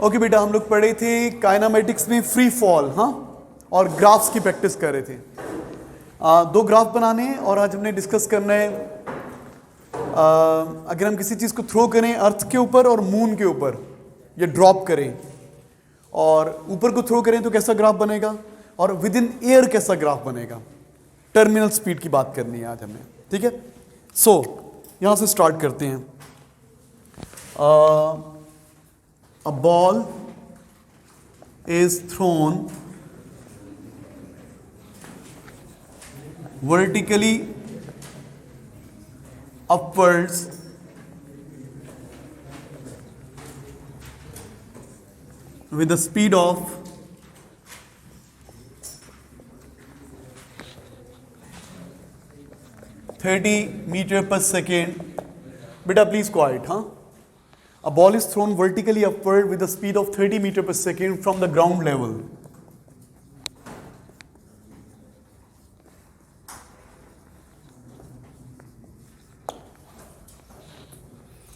Okay बेटा, हम लोग पढ़े थे काइनामेटिक्स में फ्री फॉल, हाँ, और ग्राफ्स की प्रैक्टिस कर रहे थे। दो ग्राफ बनाने हैं और आज हमने डिस्कस करना है अगर हम किसी चीज़ को थ्रो करें अर्थ के ऊपर और मून के ऊपर, या ड्रॉप करें और ऊपर को थ्रो करें तो कैसा ग्राफ बनेगा, और विद इन एयर कैसा ग्राफ बनेगा। टर्मिनल स्पीड की बात करनी है आज हमें, ठीक है। सो यहाँ से स्टार्ट करते हैं। A ball is thrown vertically upwards with a speed of 30 meter per second. Beta, please quiet, huh? A ball is thrown vertically upward with a speed of 30 meter per second from the ground level.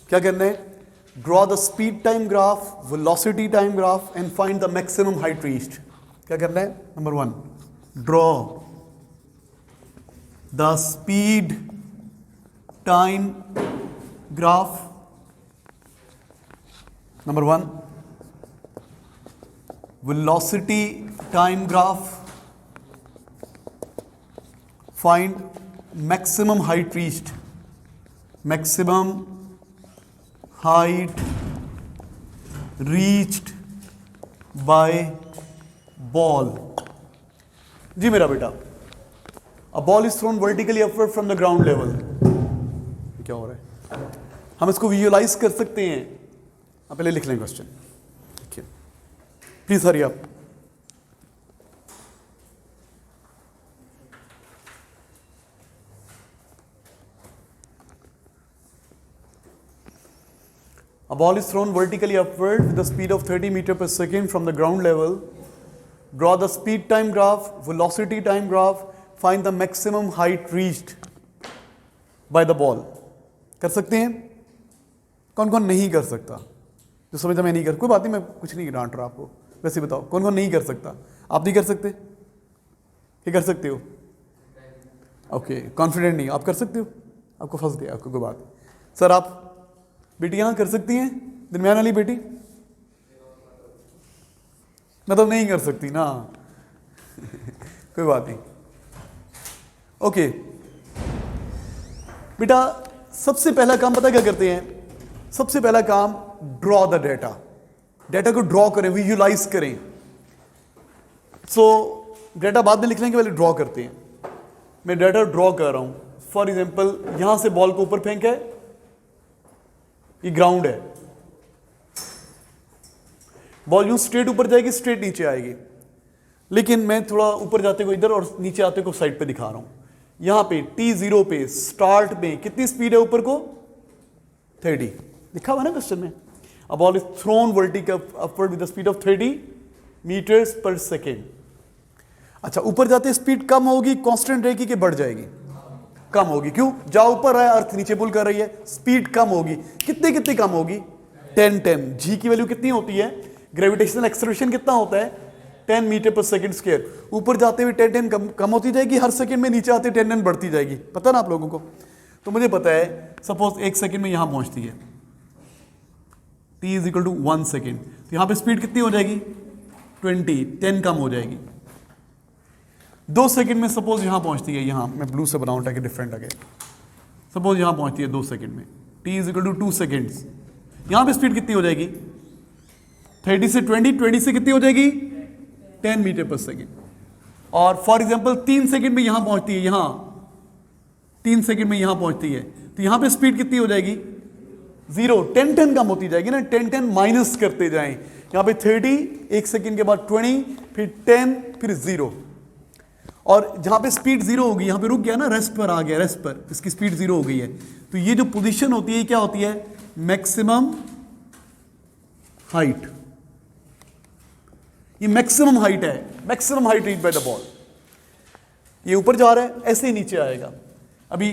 क्या करना है? Draw the speed time graph, velocity time graph and find the maximum height reached. क्या करना है? Number 1, draw the speed time graph. Number 1, velocity time graph. Find maximum height reached. Maximum height reached by ball. जी मेरा बेटा, a ball is thrown vertically upward from the ground level. क्या हो रहा है? हम इसको विजुअलाइज कर सकते हैं। आप पहले लिख लें क्वेश्चन, ठीक है। Please hurry up. A ball is thrown vertically upward with a speed of 30 meter per second from the ground level. Draw the speed time graph, velocity time graph, find the maximum height reached by the ball. कर सकते हैं? कौन कौन नहीं कर सकता? जो समझता मैं नहीं कर, कोई बात नहीं, मैं कुछ नहीं डांट रहा आपको, वैसे बताओ कौन कौन नहीं कर सकता। आप नहीं कर सकते? क्या कर सकते हो? ओके, कॉन्फिडेंट नहीं, आप कर सकते हो? आपको फंस गया, आपको कोई बात। सर आप बेटी यहाँ कर सकती हैं, दरमियान वाली बेटी? मतलब नहीं कर सकती ना। कोई बात नहीं। ओके बेटा, सबसे पहला काम पता क्या करते हैं? सबसे पहला काम ड्रॉ द डेटा। डेटा को ड्रॉ करें, विजुअलाइज करें। सो डेटा बाद में लिख लेंगे, पहले ड्रॉ करते हैं। मैं डेटा ड्रॉ कर रहा हूं। फॉर एग्जांपल यहां से बॉल को ऊपर फेंका है, ये ग्राउंड है। बॉल यूं स्ट्रेट ऊपर जाएगी, स्ट्रेट नीचे आएगी, लेकिन मैं थोड़ा ऊपर जाते को इधर और नीचे आते को साइड पे दिखा रहा हूं। यहां पे t0 पे स्टार्ट में कितनी स्पीड है ऊपर को? 30 लिखा हुआ ना क्वेश्चन में। A ball is thrown vertically upward with a speed of 30 meters per second. अच्छा, ऊपर जाते स्पीड कम होगी, कांस्टेंट रहेगी कि बढ़ जाएगी? कम होगी। क्यों? जहां ऊपर है अर्थ नीचे पुल कर रही है, स्पीड कम होगी। कितनी कितनी कम होगी? 10 जी की वैल्यू कितनी होती है? ग्रेविटेशनल एक्सेलरेशन कितना होता है? 10 मीटर पर सेकंड स्क्वायर। ऊपर जाते हुए 10 कम होती जाएगी हर सेकंड में, नीचे आते 10 बढ़ती जाएगी। पता ना आप लोगों को? तो मुझे पता है, सपोज 1 सेकंड में यहां पहुंचती है, t is equal to 1 second, तो यहां पे स्पीड कितनी हो जाएगी? 20, 10 कम हो जाएगी। 2 सेकेंड में सपोज यहां पहुंचती है, यहां मैं ब्लू से बनाऊं ताकि डिफरेंट लगे। सपोज यहां पहुंचती है 2 सेकेंड में, t is equal to 2 seconds. यहां पे स्पीड कितनी हो जाएगी? 30 से 20 से कितनी हो जाएगी? 10 मीटर पर सेकेंड। और फॉर एग्जाम्पल 3 सेकेंड में यहां पहुंचती है, यहां 3 सेकेंड में यहां पहुंचती है, तो यहां पे स्पीड कितनी हो जाएगी? 0, 10 कम होती जाएगी ना, 10 माइनस करते जाएं। यहां पे 30, 1 सेकेंड के बाद 20, फिर 10, फिर 0। और जहां पे स्पीड 0 होगी, यहां पे रुक गया ना, रेस्ट पर आ गया, रेस्ट पर, इसकी स्पीड 0 हो गई है। तो ये जो पोजीशन होती है क्या होती है? Maximum height. ये मैक्सिमम हाइट है, maximum height reach by the ball. ये ऊपर जा रहा है, ऐसे ही नीचे आएगा। अभी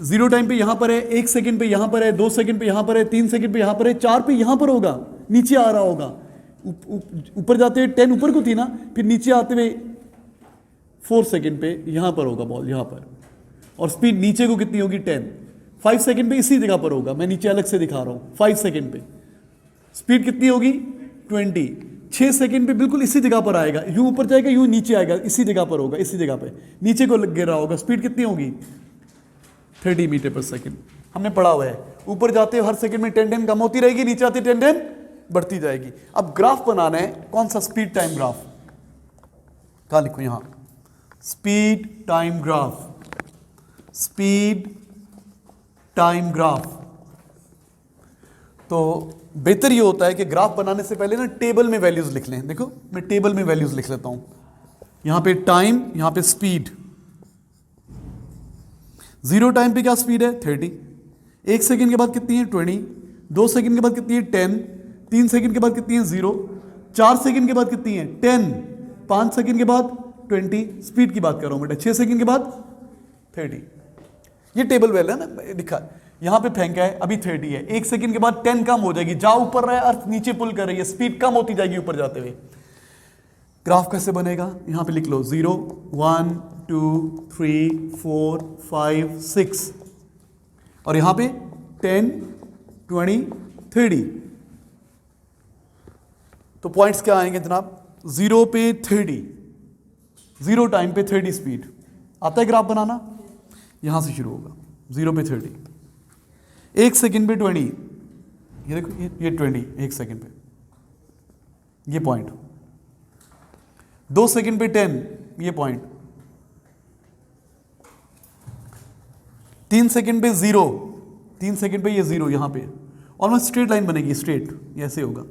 0 टाइम पे यहां पर है, 1 सेकंड पे यहां पर है, 2 सेकंड पे यहां पर है, 3 सेकंड पे यहां पर है, 4 पे यहां पर होगा, नीचे आ रहा होगा। ऊपर जाते हुए 10 ऊपर को थी ना, फिर नीचे आते हुए 4 सेकंड पे यहां पर होगा बॉल, यहां पर, और स्पीड नीचे को कितनी होगी 10। 5 सेकंड पे इसी जगह पर होगा, मैं नीचे अलग से दिखा रहा हूं। 5 सेकंड पे स्पीड कितनी होगी 20। 6 सेकंड पे बिल्कुल इसी जगह पर आएगा, यूं ऊपर जाएगा यूं नीचे आएगा, इसी जगह पर होगा, इसी जगह पे नीचे को गिर रहा होगा। स्पीड कितनी होगी 30 मीटर पर सेकंड। हमने पढ़ा हुआ है, ऊपर जाते हर सेकंड में 10 कम होती रहेगी, नीचे आते 10 बढ़ती जाएगी। अब ग्राफ बनाना है, कौन सा? Speed time graph. कहां लिखो? यहां speed time graph, speed time graph. तो बेहतर ये होता है कि ग्राफ बनाने से पहले ना टेबल में वैल्यूज लिख लें। देखो मैं टेबल में वैल्यूज लिख लेता हूं, यहां पे टाइम, यहां पे स्पीड। 0 टाइम पे क्या स्पीड है 30, 1 सेकंड के बाद कितनी है 20, 2 सेकंड के बाद कितनी है 10, 3 सेकंड के बाद कितनी है 0, 4 सेकंड के बाद कितनी है 10, 5 सेकंड के बाद 20, स्पीड की बात कर रहा हूं बेटा, 6 सेकंड के बाद 30। ये टेबल वैल्यू है ना, दिखा यहां पे फेंका है, अभी 30 है, 1 सेकंड के बाद 10 कम हो जाएगी, जा ऊपर रहा है अर्थ नीचे पुल कर रही है, स्पीड कम होती जाएगी ऊपर जाते हुए। ग्राफ कैसे बनेगा? यहां पे लिख लो 0, 1, 2, 3, 4, 5, 6, और यहां पे 10, 20, 30। तो पॉइंट्स क्या आएंगे जनाब? 0 पे 30, 0 टाइम पे 30 स्पीड। आता है ग्राफ बनाना? यहां से शुरू होगा 0 पे 30, 1 सेकंड पे 20, ये देखो ये 20 1 सेकंड पे, ये पॉइंट। 2 सेकंड पे 10, ये पॉइंट। 3 सेकंड पे 0, 3 सेकंड पे ये 0, यहां पे ऑलमोस्ट स्ट्रेट लाइन बनेगी, स्ट्रेट ऐसे होगा।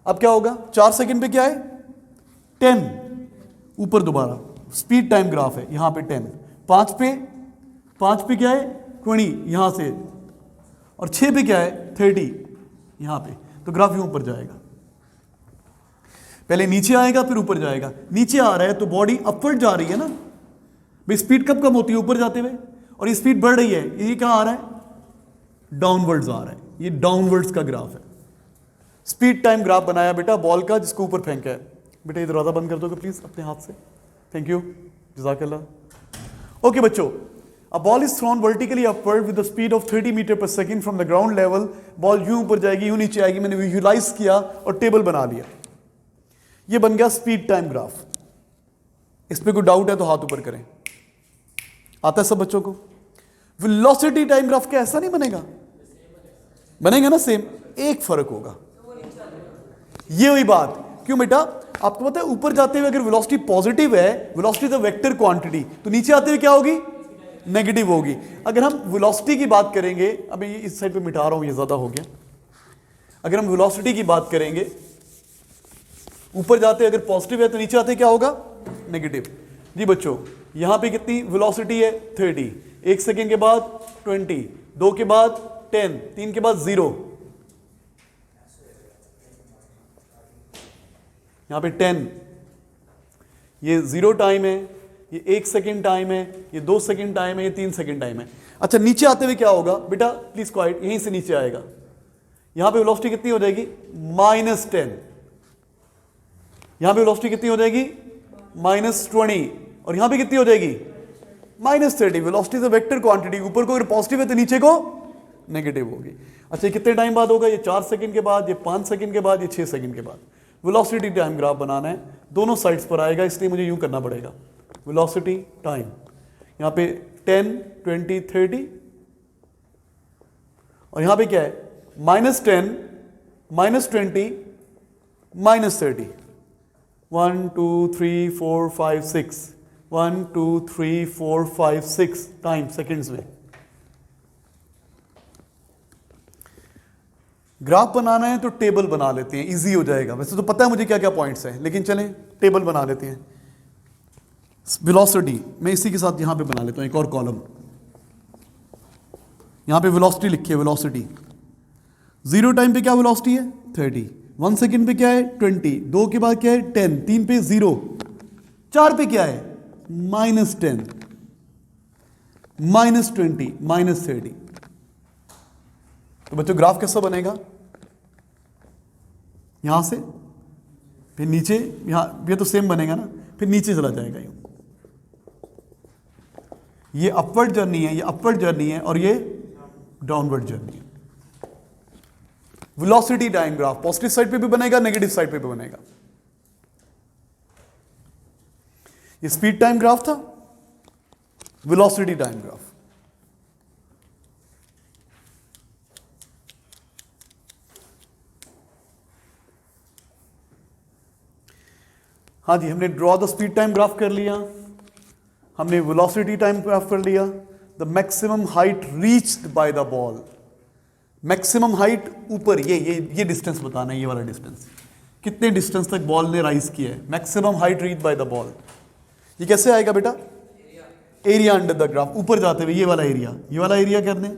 अब क्या होगा? 4 सेकंड पे क्या है 10, ऊपर दोबारा स्पीड टाइम ग्राफ है, यहां पे 10। 5 पे क्या है 20 यहां से, और 6 पे क्या है 30 यहां पे। तो ग्राफ यूं ऊपर जाएगा, पहले नीचे आएगा फिर ऊपर जाएगा। नीचे आ रहा है तो बॉडी अपवर्ड जा रही है ना भाई, स्पीड कब कम होती है ऊपर जाते हुए, और ये स्पीड बढ़ रही है, ये कहां आ रहा है डाउनवर्ड्स आ रहा है, ये डाउनवर्ड्स का ग्राफ है। स्पीड टाइम ग्राफ बनाया बेटा बॉल का, जिसको ऊपर फेंका है। बेटा ये दरवाजा बंद कर दोगे प्लीज अपने हाथ से, थैंक यू, जज़ाकल्लाह। ओके बच्चों, a ball is thrown vertically upward with the speed of 30 metre पर second from the ground level। Ball यूं ऊपर जाएगी यूं नीचे आएगी, मैंने विजुअलाइज किया और टेबल बना लिया, ये बन गया स्पीड टाइम ग्राफ। इस पे कोई डाउट है तो हाथ ऊपर करें। आता है सब बच्चों को? वेलोसिटी टाइम ग्राफ क्या ऐसा नहीं बनेगा? बनेगा ना सेम, एक फर्क होगा, ये वही बात। क्यों बेटा? आपको पता है ऊपर जाते हुए अगर वेलोसिटी पॉजिटिव है, velocity is a vector quantity, तो नीचे आते हुए क्या होगी नेगेटिव होगी। अगर हम वेलोसिटी की बात करेंगे, अभी इस साइड पे मिटा रहा हूं, ये ज्यादा हो गया। अगर हम वेलोसिटी की बात करेंगे, ऊपर जाते अगर पॉजिटिव है तो नीचे आते क्या होगा नेगेटिव। जी बच्चों, यहां पे कितनी वेलोसिटी है 30, 1 सेकेंड के बाद 20, 2 के बाद 10, 3 के बाद 0, यहां पे 10, ये 0 टाइम है, ये 1 सेकेंड टाइम है, ये 2 सेकेंड टाइम है, ये 3 सेकेंड टाइम है। अच्छा नीचे आते हुए क्या होगा बेटा? प्लीज क्वाइट, यहीं से नीचे आएगा, यहां पे वेलोसिटी कितनी हो जाएगी -10, यहां पे वेलोसिटी कितनी हो जाएगी -20, और यहां पे कितनी हो जाएगी -30। Velocity is a vector quantity, ऊपर को अगर पॉजिटिव है तो नीचे को नेगेटिव होगी। अच्छा कितने टाइम बाद होगा? ये 4 सेकंड के बाद, ये 5 सेकंड के बाद, ये 6 सेकंड के बाद। वेलोसिटी टाइम ग्राफ बनाना है, दोनों साइड्स पर आएगा, इसलिए मुझे यूं करना पड़ेगा वेलोसिटी टाइम, यहां पे 10, 20, 30, और यहां पे क्या है -10, -20, -30। 1 2 3 4 5 6, 1 2 3 4 5 6 टाइम सेकेंड्स में। ग्राफ बनाना है तो टेबल बना लेते हैं, इजी हो जाएगा। वैसे तो पता है मुझे क्या क्या पॉइंट्स हैं, लेकिन चलें टेबल बना लेते हैं। वेलोसिटी मैं इसी के साथ यहां पे बना लेता हूं एक और कॉलम, यहां पे वेलोसिटी लिखी है, वेलोसिटी 0 टाइम पे क्या वेलोसिटी है 30, 1 सेकेंड पे क्या है 20, 2 के बाद क्या है 10, 3 पे 0, 4 पे क्या है -10, -20, -30। तो बच्चों ग्राफ कैसा बनेगा? यहां से फिर नीचे, यहाँ ये तो सेम बनेगा ना, फिर नीचे चला जाएगा यूं। ये अपवर्ड जर्नी है, ये अपवर्ड जर्नी है, और ये डाउनवर्ड जर्नी है। Velocity time graph positive side पे भी बनेगा, नेगेटिव साइड पे भी बनेगा। ये स्पीड टाइम ग्राफ था, वेलोसिटी टाइम ग्राफ। हाँ जी, हमने draw the speed time graph कर लिया, हमने वेलोसिटी टाइम ग्राफ कर लिया। The maximum height reached by the ball, maximum height ऊपर, ये डिस्टेंस बताना है, ये वाला डिस्टेंस, कितने डिस्टेंस तक बॉल ने राइज किया है। Maximum height reach by the ball, ये कैसे आएगा बेटा? एरिया अंडर द ग्राफ, ऊपर जाते हुए ये वाला एरिया कर दें,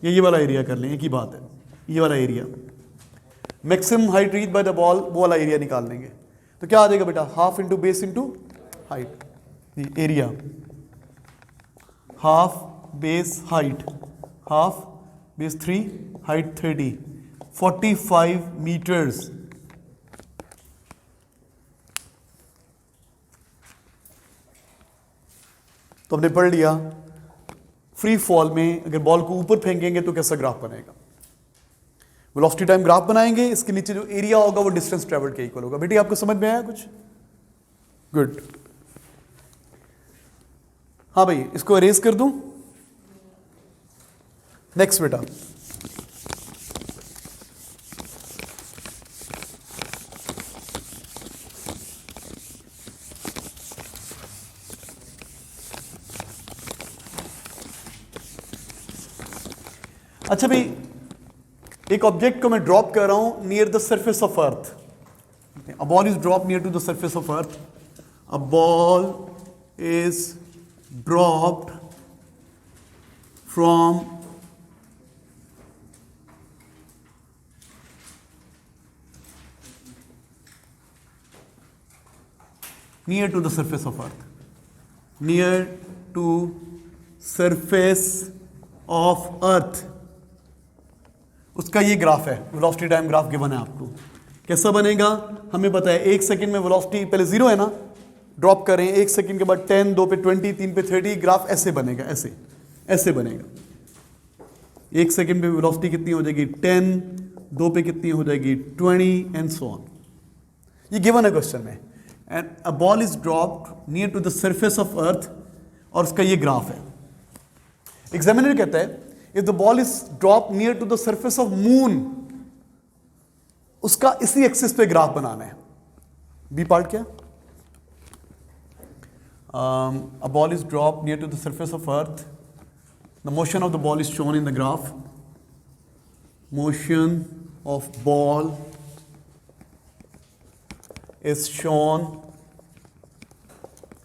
ये वाला एरिया कर लें, एक ही बात है, ये वाला area. Maximum height reach by the ball, वो वाला एरिया निकाल लेंगे, तो क्या आ जाएगा बेटा? Half into base into height, area half base height, half base 3, height 30, 45 metres. तो हमने पढ़ लिया फ्री फॉल में अगर बॉल को ऊपर फेंकेंगे तो कैसा ग्राफ बनेगा। वेलोसिटी टाइम ग्राफ बनाएंगे, इसके नीचे जो एरिया होगा वो डिस्टेंस ट्रेवल्ड के इक्वल होगा। बेटी आपको समझ में आया कुछ? गुड। हाँ भाई, इसको अरेज कर दूं। नेक्स्ट बेटा, अच्छा भाई, एक ऑब्जेक्ट को मैं ड्रॉप कर रहा हूं near the surface of earth. A ball is drop near to the surface of earth, a ball is dropped from near to the surface of earth, near to surface of earth। उसका ये graph है, velocity time graph given है आपको। कैसा बनेगा हमें पता है, 1 सेकंड में वेलोसिटी पहले 0 है ना, ड्रॉप करें, 1 सेकंड के बाद 10, 2 पे 20, 3 पे 30, ग्राफ ऐसे बनेगा, ऐसे बनेगा। 1 सेकंड में वेलोसिटी कितनी हो जाएगी? 10, 2 पे कितनी हो जाएगी? 20 एंड सो ऑन। ये गिवन है क्वेश्चन में। And a ball is dropped near to the surface of earth, और उसका ये ग्राफ है। एग्जामिनर कहता है if the ball is drop near to the surface of moon, उसका इसी एक्सिस पे ग्राफ बनाना है। बी पार्ट क्या? A ball is drop near to the surface of earth, the motion of the ball is shown in the graph, motion of ball is shown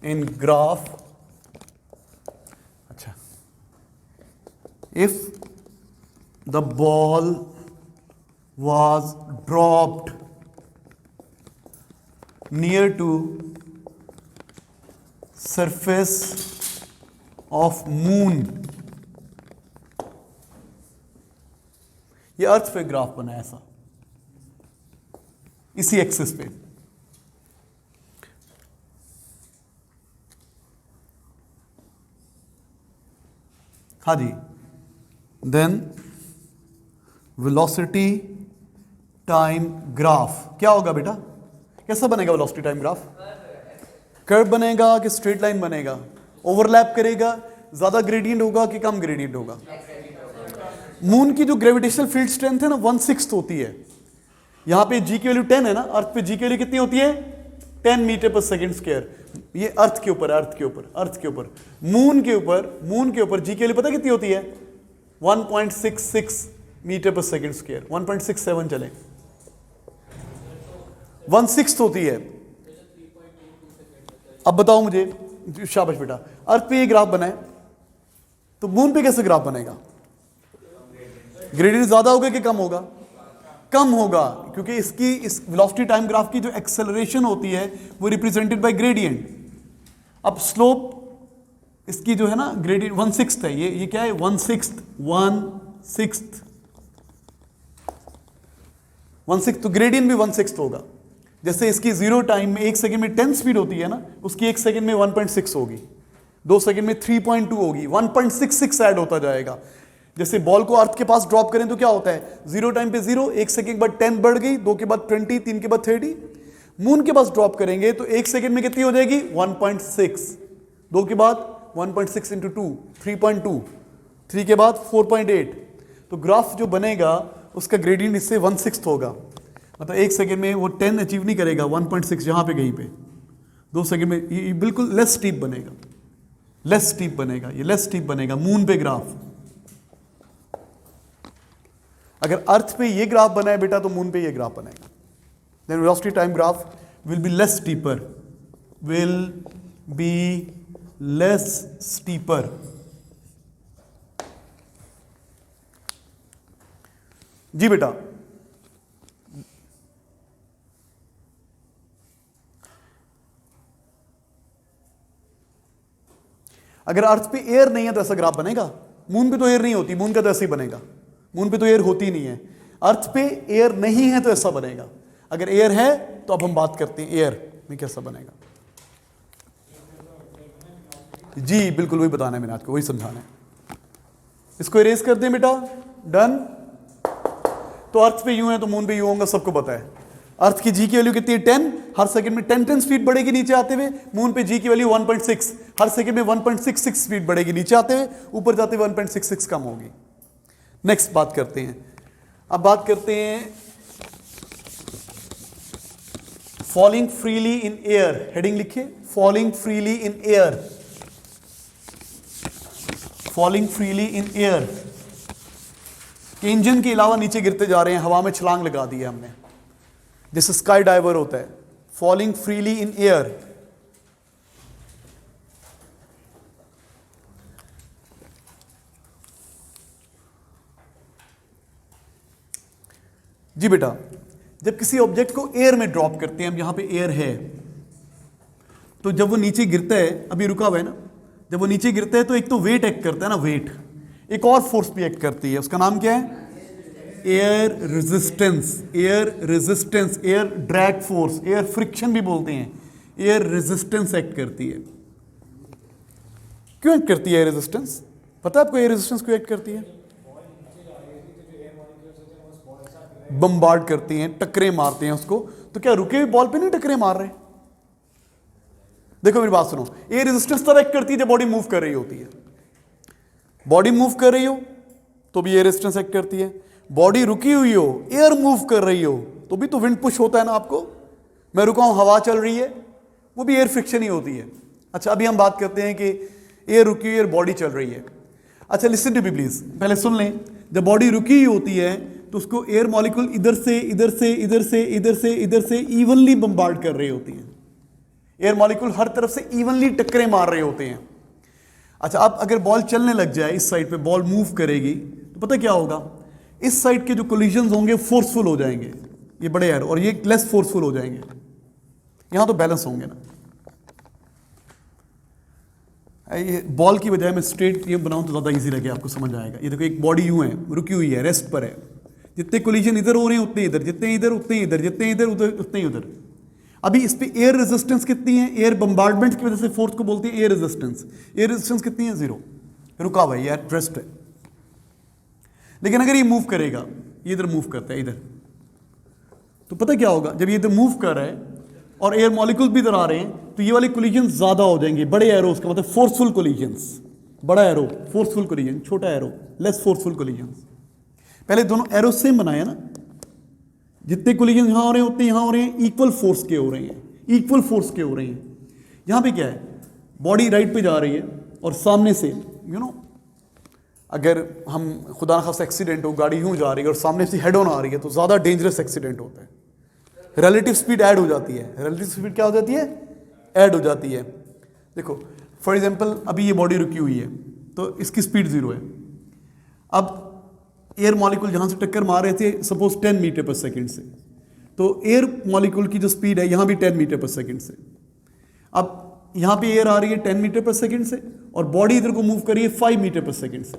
in graph। अच्छा, if the ball was dropped near to surface of moon, ये अर्थ पे graph बना है ऐसा, इसी axis पे। हाँ जी, then velocity time graph क्या होगा बेटा? कैसा बनेगा वेलोसिटी टाइम ग्राफ? कर्व बनेगा कि स्ट्रेट लाइन बनेगा? ओवरलैप करेगा? ज्यादा ग्रेडियंट होगा कि कम ग्रेडियंट होगा? मून की जो ग्रेविटेशनल फील्ड स्ट्रेंथ है ना 1/6 होती है। यहां पे जी की वैल्यू 10 है ना, अर्थ पे जी की वैल्यू कितनी होती है? 10 मीटर पर सेकेंड स्क्वायर। ये अर्थ के ऊपर मून के ऊपर जी के लिए पता कितनी होती है? 1.66 मीटर पर सेकेंड स्क्वायर, 1.67 चले, 1/6 होती है। अब बताओ मुझे, शाबाश बेटा, अर्थ पे ये ग्राफ बनाए तो मून पे कैसे ग्राफ बनेगा? ग्रेडियंट ज्यादा होगा कि कम होगा? कम होगा, क्योंकि इसकी इस वेलोसिटी टाइम ग्राफ की जो एक्सेलरेशन होती है वो रिप्रेजेंटेड बाय ग्रेडियंट। अब स्लोप इसकी जो है ना ग्रेडियंट 1/6 है, ये क्या है? 1/6 1/6, तो ग्रेडियंट भी 1/6 होगा। जैसे इसकी 0 टाइम में 1 सेकंड में 10 स्पीड होती है ना, उसकी 1 सेकंड में 1.6 होगी, 2 सेकंड में 3.2 होगी, 1.66 ऐड होता जाएगा। जैसे बॉल को अर्थ के पास ड्रॉप करें तो क्या होता है, 0 टाइम पे 0, 1 सेकंड के बाद 10 बढ़ गई, 2 के बाद 20, 3 के बाद 30। मून के पास ड्रॉप करेंगे तो 1 सेकंड में कितनी हो जाएगी, 1.6, 2 के बाद 1.6 इंटू 2, 3.2, 3 के बाद 4.8। तो ग्राफ जो बनेगा उसका ग्रेडियंट इससे 1/6 होगा। मतलब 1 सेकंड में वो 10 अचीव नहीं करेगा, 1.6 यहां पे कहीं पे, 2 सेकंड में ये बिल्कुल लेस स्टीप बनेगा, लेस स्टीप बनेगा, ये लेस स्टीप बनेगा मून पे ग्राफ। अगर अर्थ पे ये ग्राफ बना है बेटा तो मून पे ये ग्राफ बनेगा। Then velocity time graph will be less steeper, will be less steeper. जी बेटा, अगर अर्थ पे एयर नहीं है तो ऐसा ग्राफ बनेगा। मून पे तो एयर नहीं होती, मून का तो ऐसे ही बनेगा, मून पे तो एयर होती नहीं है। अर्थ पे एयर नहीं है तो ऐसा बनेगा, अगर एयर है तो अब हम बात करते हैं एयर में कैसा बनेगा। जी बिल्कुल वही बताना है मैंने आपको, वही समझाना है। इसको इरेज कर दें बेटा, डन। तो अर्थ पे यूं है तो मून पे यूं होगा, सबको पता है। अर्थ की जी की वैल्यू कितनी है, 10, हर सेकंड में 10 स्पीड बढ़ेगी नीचे आते हुए। मून पे जी की वैल्यू 1.6, हर सेकंड में 1.66 स्पीड बढ़ेगी नीचे आते हुए, ऊपर जाते हुए 1.66 कम होगी। नेक्स्ट बात करते हैं, अब बात करते हैं falling freely in air. Heading लिखिए, falling freely in air, falling freely in air. Engine के अलावा नीचे गिरते जा रहे हैं, हवा में छलांग लगा दी है हमने, जैसे स्काई डाइवर होता है। फॉलिंग फ्रीली इन एयर, जी बेटा, जब किसी ऑब्जेक्ट को एयर में ड्रॉप करते हैं, हम यहां पे एयर है, तो जब वो नीचे गिरता है, अभी रुका हुआ है ना, जब वो नीचे गिरता है तो एक तो वेट एक्ट करता है ना, वेट, एक और फोर्स भी एक्ट करती है, उसका नाम क्या है, air resistance. Air resistance, air drag force, air friction भी बोलते हैं, एयर रेजिस्टेंस एक्ट करती है। क्यों एक्ट करती है एयर रेजिस्टेंस, पता है आपको एयर रेजिस्टेंस क्यों एक्ट करती है? बम्बार्ड करती हैं, टक्करें मारते हैं उसको। तो क्या रुके हुए बॉल पे नहीं टक्करें मार रहे? देखो मेरी बात सुनो, एयर रेजिस्टेंस तब एक्ट करती है जब बॉडी मूव कर रही होती है। बॉडी मूव कर रही हो तो भी एयर रेजिस्टेंस एक्ट करती है, बॉडी रुकी हुई हो, एयर मूव कर रही हो तो भी तो विंड पुश होता है ना आपको। मैं रुका हूं, हवा चल रही है, वो भी एयर फ्रिक्शन ही होती है। अच्छा, अभी हम बात करते हैं कि एयर रुकी हुई है, बॉडी चल रही है। अच्छा लिसन टू मी प्लीज, पहले सुन लें। जब बॉडी रुकी हुई होती है तो उसको एयर मॉलिक्यूल इधर से इधर से इधर से इधर से इधर से इवनली बम्बार्ड कर रही होती हैं। एयर मॉलिक्यूल हर तरफ से इवनली टक्करें मार रहे होते हैं। अच्छा, अब अगर बॉल चलने लग जाए, इस साइड पे बॉल मूव करेगी तो पता क्या होगा, इस साइड के जो कोलिजन्स होंगे फोर्सफुल हो जाएंगे, ये बड़े एयर, और ये लेस फोर्सफुल हो जाएंगे। यहां तो बैलेंस होंगे ना। ये बॉल की बजाय मैं स्ट्रेट ये बनाऊं तो ज्यादा इजी लगे, आपको समझ आएगा। ये देखो, एक बॉडी यूं है, रुकी हुई है, रेस्ट पर है, जितने कोलिजन इधर हो रहे हैं उतने इधर, जितने इधर उतने इधर, जितने इधर उधर उतने उधर। अभी इस पे एयर रेजिस्टेंस कितनी है, एयर बम्बार्डमेंट की वजह से फोर्स को बोलते हैं एयर रेजिस्टेंस। एयर रेजिस्टेंस कितनी है, 0, रुका हुआ है, यार रेस्ट है। लेकिन अगर ये मूव करेगा, ये इधर मूव करता है इधर, तो पता क्या होगा, जब ये इधर मूव कर रहा है और एयर मॉलिक्यूल भी इधर आ रहे हैं तो ये वाले कोलिजन ज्यादा हो जाएंगे, बड़े एरोस का मतलब फोर्सफुल कोलिजन्स। बड़ा एरो फोर्सफुल कोलिजन, छोटा एरो लेस फोर्सफुल कोलिजन्स। पहले दोनों एरो सेम बनाया ना, जितने कोलिजन यहां हो रहे हैं उतने यहां हो रहे हैं, इक्वल फोर्स के हो रहे हैं, इक्वल फोर्स के हो रहे हैं। यहां पे क्या है, बॉडी राइट पे जा रही है और सामने से अगर हम खुदा न खास्ता एक्सीडेंट हो, गाड़ी यूं जा रही है और सामने से हेड ऑन आ रही है तो ज्यादा डेंजरस एक्सीडेंट होता है। रिलेटिव स्पीड ऐड हो जाती है। रिलेटिव स्पीड क्या हो जाती है, ऐड हो जाती है। देखो फॉर एग्जांपल, अभी ये बॉडी रुकी हुई है तो इसकी स्पीड 0 है। अब एयर मॉलिक्यूल जहां से टक्कर मार रहे थे सपोज 10 मीटर पर सेकंड से, तो एयर मॉलिक्यूल की जो स्पीड है यहां भी 10 मीटर पर सेकंड से। अब यहां पे एयर आ रही है 10 मीटर पर सेकंड से और बॉडी इधर को मूव कर रही है 5 मीटर पर सेकंड से।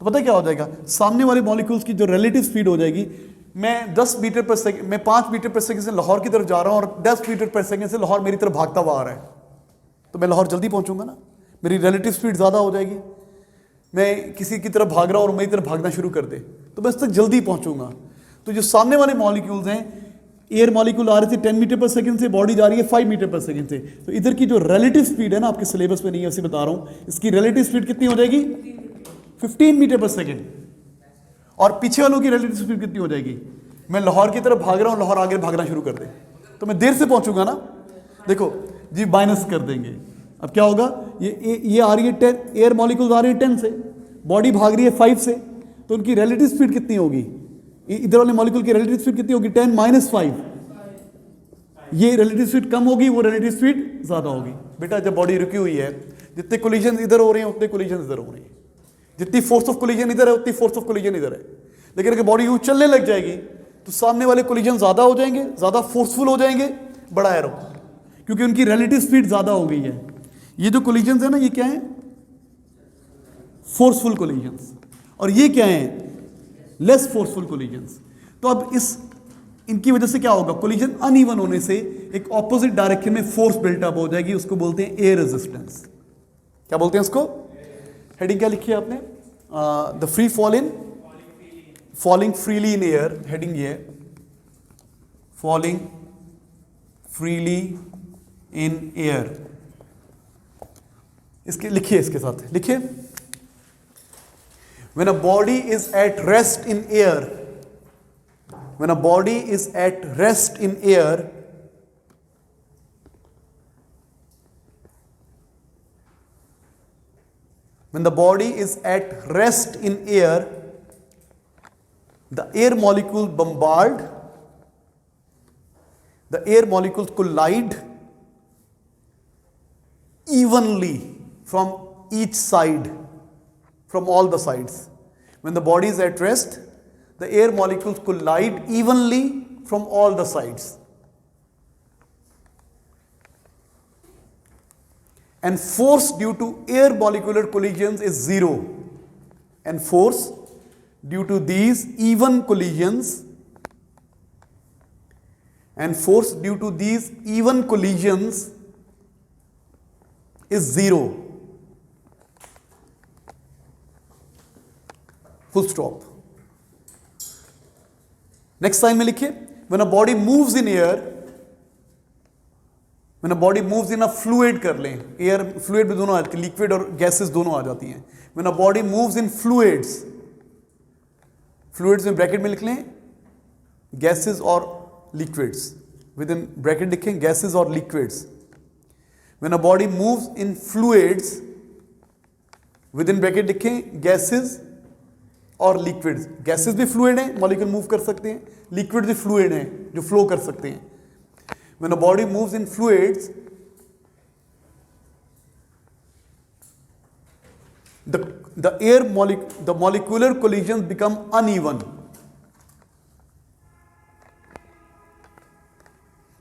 तो पता क्या हो जाएगा, सामने वाले मॉलिक्यूल्स की जो रिलेटिव स्पीड हो जाएगी मैं 10 मीटर पर सेकंड, मैं 5 मीटर पर सेकंड से लाहौर की तरफ जा रहा हूं और 10 मीटर पर सेकंड से लाहौर मेरी तरफ भागता हुआ आ रहा है, तो मैं लाहौर जल्दी पहुंचूंगा ना, मेरी रिलेटिव स्पीड ज़्यादा हो जाएगी। मैं किसी की तरफ भाग रहा हूं और मेरी तरफ भागना शुरू कर दे तो मैं उस तक जल्दी पहुंचूंगा। तो जो सामने वाले मॉलिक्यूल्स हैं, एयर मॉलिक्यूल आ रहे थे 10 मीटर पर सेकंड से, बॉडी जा रही है 5 मीटर पर सेकंड से, तो इधर की जो रिलेटिव स्पीड है ना, आपके सिलेबस में नहीं है उसे बता रहा हूं, इसकी रिलेटिव स्पीड कितनी हो जाएगी 15 मीटर पर सेकंड। और पीछे वालों की रिलेटिव स्पीड कितनी हो जाएगी, मैं लाहौर की तरफ भाग रहा हूं, लाहौर आगे भागना शुरू कर दे तो मैं देर से पहुंचूंगा ना। देखो जी माइनस कर देंगे, अब क्या होगा, ये आ रही है 10, एयर मॉलिक्यूल्स आ रही है 10 से, बॉडी भाग रही है 5 से, तो उनकी रिलेटिव स्पीड कितनी होगी, इधर वाले मॉलिक्यूल की रिलेटिव स्पीड कितनी होगी 10 - 5, ये रिलेटिव स्पीड कम होगी, वो रिलेटिव स्पीड ज्यादा होगी। बेटा जब बॉडी रुकी हुई है, जितने कोलिजन इधर हो रहे हैं उतने कोलिजन इधर हो रही है, जितनी फोर्स ऑफ कोलिजन इधर है उतनी फोर्स ऑफ कोलिजन इधर है। लेकिन अगर बॉडी यूं चलने लग जाएगी तो सामने वाले कोलिजन ज्यादा हो जाएंगे, ज्यादा फोर्सफुल हो जाएंगे, बड़ा एरो, क्योंकि उनकी रिलेटिव स्पीड ज्यादा हो गई है। ये जो कोलिजन है ना, ये क्या है, फोर्सफुल कोलिजन्स, और ये क्या है, लेस फोर्सफुल कोलिजन्स। तो अब इनकी वजह से क्या होगा, कोलिजन अनइवन होने से एक ऑपोजिट डायरेक्शन में फोर्स बिल्टअप हो जाएगी, उसको बोलते हैं एयर रेजिस्टेंस। क्या बोलते हैं उसको, हेडिंग क्या लिखी है आपने, the free falling freely in air, heading ये है, फॉलिंग फ्रीली इन एयर। इसके लिखिए, इसके साथ लिखिए, when a body is at rest in air, when a body is at rest in air, when the body is at rest in air, the air molecules bombard, the air molecules collide evenly from each side, from all the sides. When the body is at rest, the air molecules collide evenly from all the sides. And force due to air molecular collisions is zero. And force due to these even collisions, and force due to these even collisions is zero. Full stop. Next line में लिखिए, when a body moves in air, when a body moves in a fluid कर लें, air fluid में दोनों आती है, liquid और gases दोनों आ जाती हैं। when a body moves in fluids, fluids में ब्रैकेट में लिख लें गैसेस और लिक्विड्स, विद इन ब्रैकेट लिखें गैसेस और liquids. when a body moves in fluids, with in bracket लिखें गैसेस और लिक्विड्स। गैसेस भी फ्लूइड हैं, मॉलिक्यूल मूव कर सकते हैं, लिक्विड भी फ्लूइड हैं जो फ्लो कर सकते हैं। When a body moves in fluids, the molecular collisions become uneven.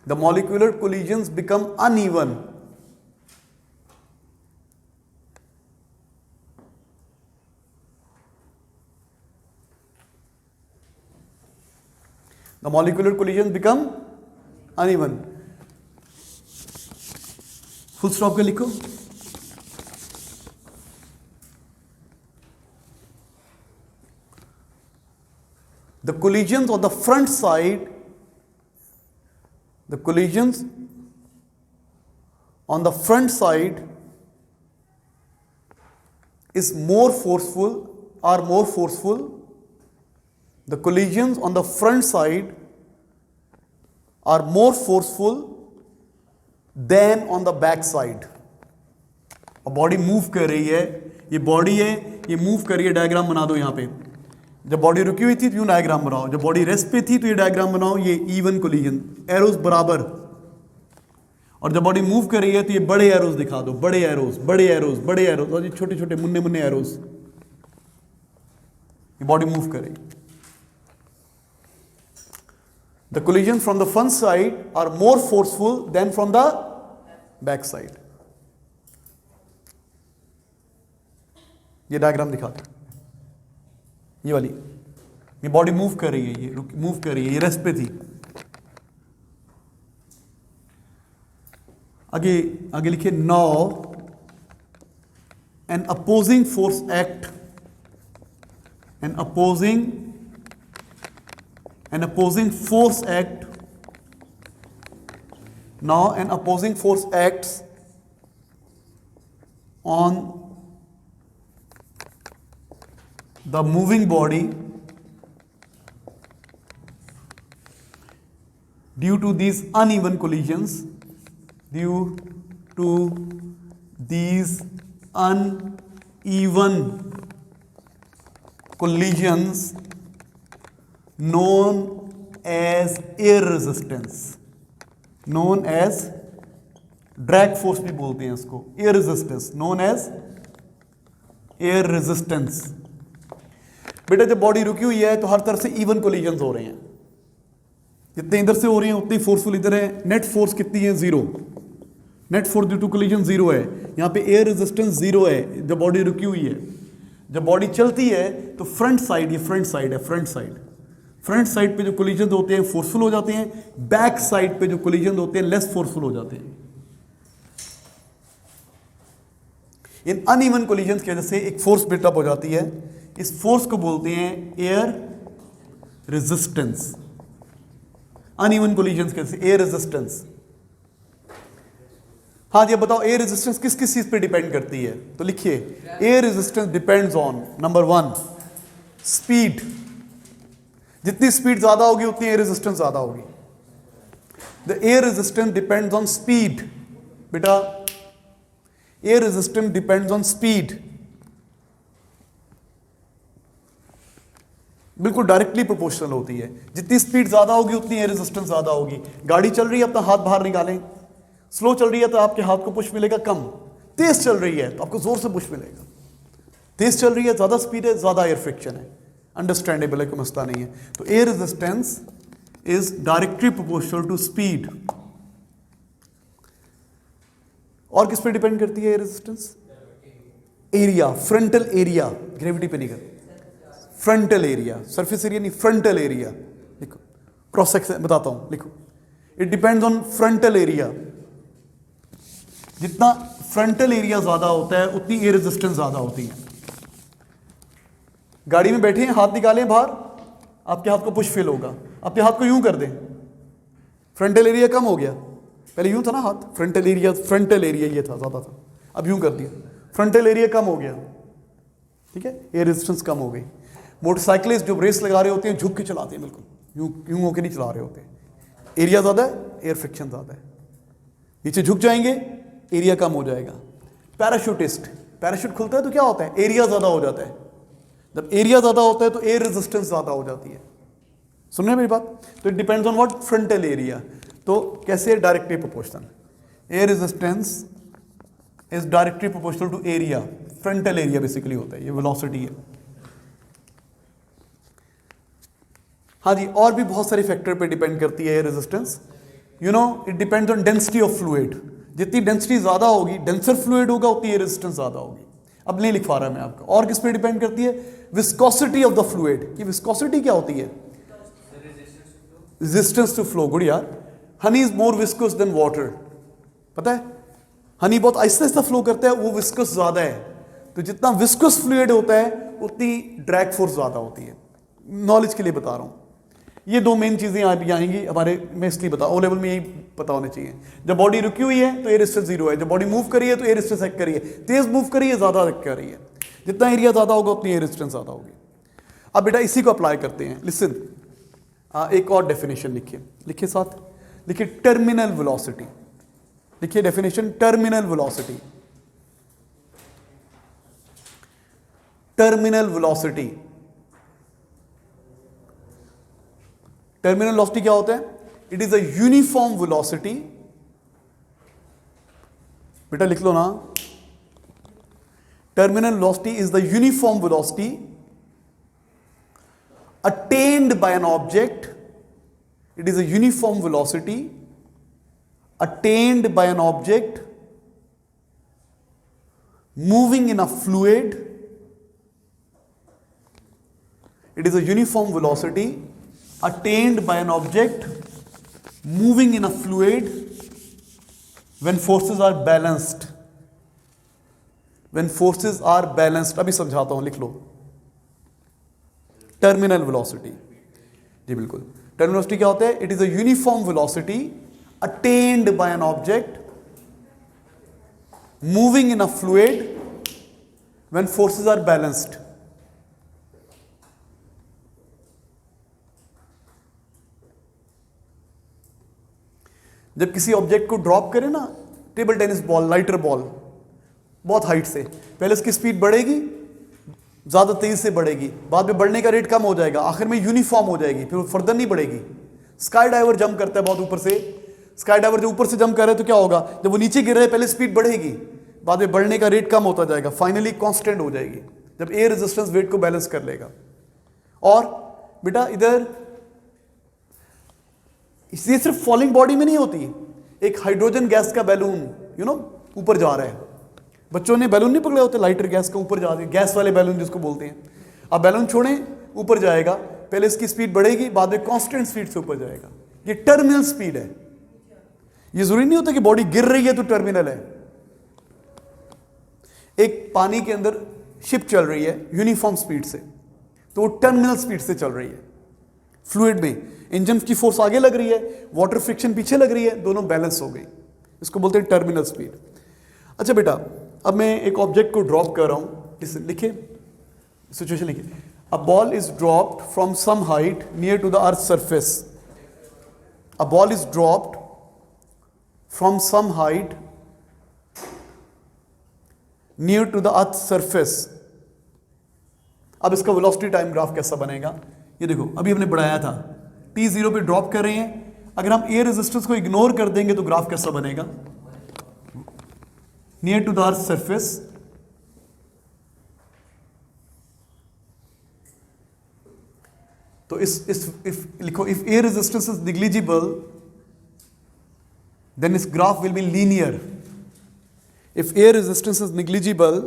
The molecular collisions become uneven. The molecular collisions become uneven. Full stop के लिखो। The collisions on the front side, the collisions on the front side is more forceful, are more forceful. The collisions on the front side are more forceful than on the back side. अब body move कर रही है, ये body है, ये move कर रही है, डायग्राम बना दो यहाँ पे। जब बॉडी रुकी हुई थी तो यूं डायग्राम बनाओ, जब बॉडी रेस्ट पे थी तो ये डायग्राम बनाओ, ये इवन कोलिजन, एरोज बराबर। और जब बॉडी मूव कर रही है तो ये बड़े एरोज दिखा दो, बड़े एरोज, बड़े एरोज, बड़े एरोज, और ये छोटे छोटे मुन्ने मुन्ने एरोज। ये बॉडी मूव कर रही है। The collisions from the front side are more forceful than from the back side. ये डायग्राम दिखाते हैं, ये वाली। ये बॉडी मूव कर रही है, ये मूव कर रही है, ये रेस्ट पे थी। आगे आगे लिखिए, now an opposing force act, an opposing force act, now an opposing force acts on the moving body due to these uneven collisions, due to these uneven collisions known as air resistance, known as drag force भी बोलते हैं इसको, air resistance, known as air resistance. बेटा जब body रुकी हुई है तो हर तरफ से इवन कोलिजन्स हो रहे हैं, जितने इधर से हो रहे हैं उतनी फोर्सफुल इधर है। नेट फोर्स कितनी है? Zero. Net force due to collision zero है। यहाँ पे एयर रेजिस्टेंस जीरो है जब बॉडी रुकी हुई है। जब बॉडी चलती है तो फ्रंट साइड, ये फ्रंट साइड है, फ्रंट साइड पे जो कोलिजन होते हैं फोर्सफुल हो जाते हैं, बैक साइड पे जो कोलिजन होते हैं लेस फोर्सफुल हो जाते हैं। इन अनइवन कोलिजन की वजह से एक फोर्स बिल्टअप हो जाती है, इस फोर्स को बोलते हैं एयर रेजिस्टेंस। अनइवन कोलिजन की वजह से एयर रेजिस्टेंस। हाँ जी, अब बताओ एयर रेजिस्टेंस किस किस चीज पे डिपेंड करती है? तो लिखिए, air resistance depends on, number 1 speed. जितनी स्पीड ज्यादा होगी उतनी एयर रेजिस्टेंस ज्यादा होगी। The air resistance depends on speed. बेटा air resistance depends on speed, बिल्कुल डायरेक्टली प्रोपोर्शनल होती है। जितनी स्पीड ज्यादा होगी उतनी एयर रेजिस्टेंस ज्यादा होगी। गाड़ी चल रही है, अपना हाथ बाहर निकालें, स्लो चल रही है तो आपके हाथ को पुश मिलेगा कम, तेज चल रही है तो आपको जोर से पुश मिलेगा। तेज चल रही है, ज्यादा स्पीड है, ज्यादा एयर फ्रिक्शन है। अंडरस्टैंडेबल है, कोई मसला नहीं है। तो air resistance is directly proportional to speed. और किस पे डिपेंड करती है air resistance? Area, frontal area, gravity पे नहीं करती। फ्रंटल एरिया, सरफेस एरिया नहीं, फ्रंटल एरिया। लिखो, क्रॉस सेक्शन बताता हूं, लिखो। It depends on frontal area. जितना फ्रंटल एरिया ज्यादा होता है उतनी एयर रेजिस्टेंस ज्यादा होती है। गाड़ी में बैठे हैं, हाथ निकालें बाहर, आपके हाथ को पुश फील होगा। आपके हाथ को यूं कर दें, फ्रंटल एरिया कम हो गया। पहले यूं था ना हाथ, फ्रंटल एरिया ये था, ज्यादा था, अब यूं कर दिया, फ्रंटल एरिया कम हो गया। ठीक है, एयर रेजिस्टेंस कम हो गई। मोटरसाइकिलिस्ट जो रेस लगा रहे होते हैं झुक के चलाते हैं, बिल्कुल यूं यूं होकर नहीं चला रहे होते। एरिया ज्यादा है, एयर फ्रिक्शन ज्यादा है। नीचे झुक जाएंगे, एरिया कम हो जाएगा। पैराशूटिस्ट, पैराशूट खुलता है तो क्या होता है? एरिया ज्यादा हो जाता है। जब एरिया ज्यादा होता है तो एयर रेजिस्टेंस ज्यादा हो जाती है। सुन रहे हैं मेरी बात? तो it depends on what? Frontal area. तो कैसे? Directly proportional. Air resistance is directly proportional to area. Frontal area basically होता है, ये वेलोसिटी है। हाँ जी, और भी बहुत सारे फैक्टर पे डिपेंड करती है air resistance. You know, it depends on density of fluid. जितनी डेंसिटी ज्यादा होगी, डेंसर फ्लूइड होगा, उतनी एयर रेजिस्टेंस ज्यादा होगी। अब नहीं लिखवा रहा मैं आपको। और किस पे डिपेंड करती है? Viscosity of the fluid. ये विस्कोसिटी क्या होती है? Resistance to flow. गुड यार। Honey is more viscous than water. पता है, हनी बहुत आहिस्ते आहिस्ते फ्लो करता है, वो विस्कोस ज्यादा है। तो जितना विस्कोस फ्लूइड होता है उतनी ड्रैग फोर्स ज्यादा होती है। नॉलेज के लिए बता रहा हूं। ये दो मेन चीजें आएंगी हमारे में, इसलिए बता, ओ लेवल में यही पता होने चाहिए। जब बॉडी रुकी हुई है तो एयर रेजिस्टेंस जीरो है। जब बॉडी मूव करी है तो एयर रेजिस्टेंस एक्ट करी है। तेज मूव करी है, ज्यादा एक्ट कर रही है। जितना एरिया ज्यादा होगा उतनी एयर रेजिस्टेंस ज्यादा होगी। अब बेटा इसी को अप्लाई करते हैं। लिसन, एक और डेफिनेशन लिखिए, लिखिए साथ, लिखिए टर्मिनल वेलोसिटी। लिखिए definition, terminal velocity. Terminal velocity, terminal velocity क्या होता है? It is a uniform velocity. बेटा लिख लो ना, terminal velocity is the uniform velocity attained by an object. It is a uniform velocity attained by an object moving in a fluid. It is a uniform velocity attained by an object moving in a fluid when forces are balanced. When forces are balanced, अभी समझाता हूं, लिख लो। Terminal velocity, जी बिल्कुल। Terminal velocity क्या होता है? It is a uniform velocity attained by an object moving in a fluid when forces are balanced. जब किसी ऑब्जेक्ट को ड्रॉप करें ना, table tennis ball, lighter ball, बहुत हाइट से, पहले उसकी स्पीड बढ़ेगी, ज्यादा तेजी से बढ़ेगी, बाद में बढ़ने का रेट कम हो जाएगा, आखिर में यूनिफॉर्म हो जाएगी, फिर फर्दर नहीं बढ़ेगी। स्काई डाइवर जंप करता है बहुत ऊपर से, स्काई डाइवर जो ऊपर से जंप कर रहा है तो क्या होगा? जब वो नीचे गिर रहा है पहले स्पीड बढ़ेगी, बाद में बढ़ने का रेट कम होता जाएगा, फाइनली कांस्टेंट हो जाएगी जब एयर रेजिस्टेंस वेट को बैलेंस कर लेगा। और बेटा इधर ये सिर्फ फॉलिंग बॉडी में नहीं होती, एक हाइड्रोजन गैस का बैलून ऊपर जा रहा है। बच्चों ने बैलून नहीं पकड़े होते, लाइटर गैस का ऊपर जा रहे, गैस वाले बैलून जिसको बोलते हैं। अब बैलून छोड़ें, ऊपर जाएगा, पहले इसकी स्पीड बढ़ेगी, बाद में कांस्टेंट स्पीड से ऊपर जाएगा। ये टर्मिनल स्पीड है। ये जरूरी नहीं होता कि बॉडी गिर रही है तो टर्मिनल है। एक पानी के अंदर शिप चल रही है यूनिफॉर्म स्पीड से, तो वो टर्मिनल स्पीड से चल रही है। फ्लूइड में इंजन की फोर्स आगे लग रही है, वाटर फ्रिक्शन पीछे लग रही है, दोनों बैलेंस हो गई, इसको बोलते हैं टर्मिनल स्पीड। अच्छा बेटा, अब मैं एक ऑब्जेक्ट को ड्रॉप कर रहा हूं, लिखिए सिचुएशन लिखिए। A ball is dropped from some height near to the earth surface. A ball is dropped from some height near to the earth surface. अब इसका वेलोसिटी टाइम ग्राफ कैसा बनेगा? ये देखो, अभी हमने बढ़ाया था, t0 पे ड्रॉप कर रहे हैं। अगर हम एयर रेजिस्टेंस को इग्नोर कर देंगे तो ग्राफ कैसा बनेगा? Near to the earth surface, तो लिखो, if air resistance is negligible then इस graph will be linear. If air resistance is negligible